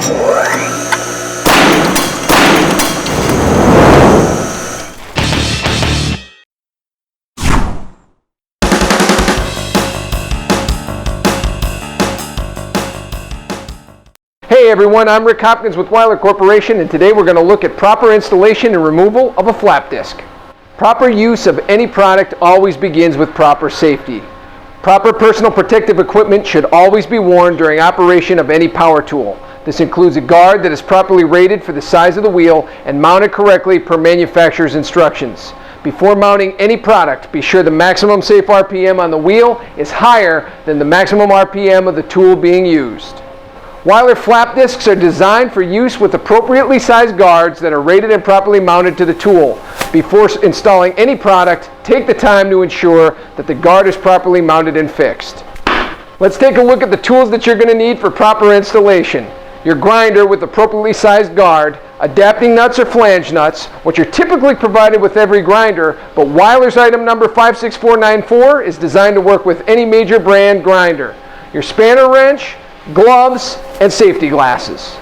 Hey everyone, I'm Rick Hopkins with Weiler Corporation, and today we're going to look at proper installation and removal of a flap disc. Proper use of any product always begins with proper safety. Proper personal protective equipment should always be worn during operation of any power tool. This includes a guard that is properly rated for the size of the wheel and mounted correctly per manufacturer's instructions. Before mounting any product, be sure the maximum safe RPM on the wheel is higher than the maximum RPM of the tool being used. Weiler flap discs are designed for use with appropriately sized guards that are rated and properly mounted to the tool. Before installing any product, take the time to ensure that the guard is properly mounted and fixed. Let's take a look at the tools that you're going to need for proper installation. Your grinder with appropriately sized guard, adapting nuts or flange nuts, which are typically provided with every grinder, but Weiler's item number 56494 is designed to work with any major brand grinder. Your spanner wrench, gloves, and safety glasses.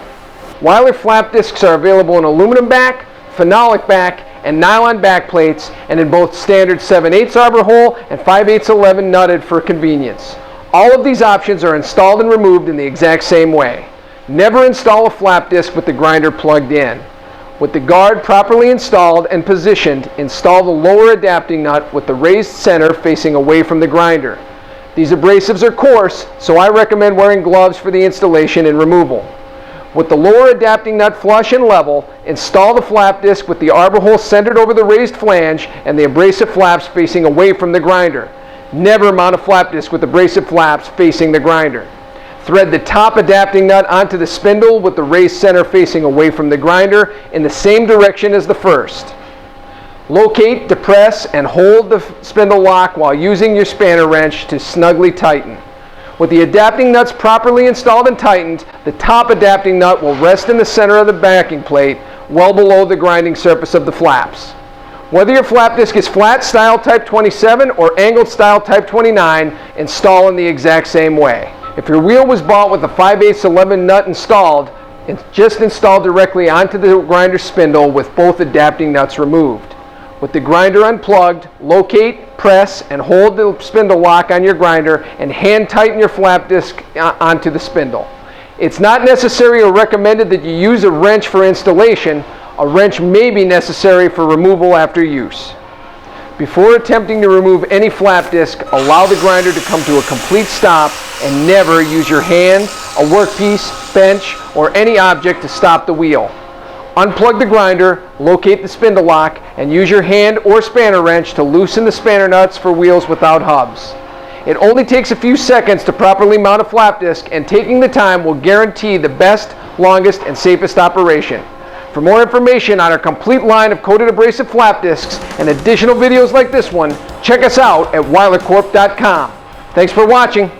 Weiler flap discs are available in aluminum back, phenolic back, and nylon back plates, and in both standard 7/8 arbor hole and 5/8 11 nutted for convenience. All of these options are installed and removed in the exact same way. Never install a flap disc with the grinder plugged in. With the guard properly installed and positioned, install the lower adapting nut with the raised center facing away from the grinder. These abrasives are coarse, so I recommend wearing gloves for the installation and removal. With the lower adapting nut flush and level, install the flap disc with the arbor hole centered over the raised flange and the abrasive flaps facing away from the grinder. Never mount a flap disc with abrasive flaps facing the grinder. Thread the top adapting nut onto the spindle with the raised center facing away from the grinder in the same direction as the first. Locate, depress, and hold the spindle lock while using your spanner wrench to snugly tighten. With the adapting nuts properly installed and tightened, the top adapting nut will rest in the center of the backing plate, well below the grinding surface of the flaps. Whether your flap disc is flat style type 27 or angled style type 29, install in the exact same way. If your wheel was bought with a 5/8 11 nut installed, just install directly onto the grinder spindle with both adapting nuts removed. With the grinder unplugged, locate, press, and hold the spindle lock on your grinder and hand tighten your flap disc onto the spindle. It's not necessary or recommended that you use a wrench for installation. A wrench may be necessary for removal after use. Before attempting to remove any flap disc, allow the grinder to come to a complete stop and never use your hand, a workpiece, bench, or any object to stop the wheel. Unplug the grinder, locate the spindle lock, and use your hand or spanner wrench to loosen the spanner nuts for wheels without hubs. It only takes a few seconds to properly mount a flap disc, and taking the time will guarantee the best, longest, and safest operation. For more information on our complete line of coated abrasive flap discs and additional videos like this one, check us out at weilercorp.com. Thanks for watching.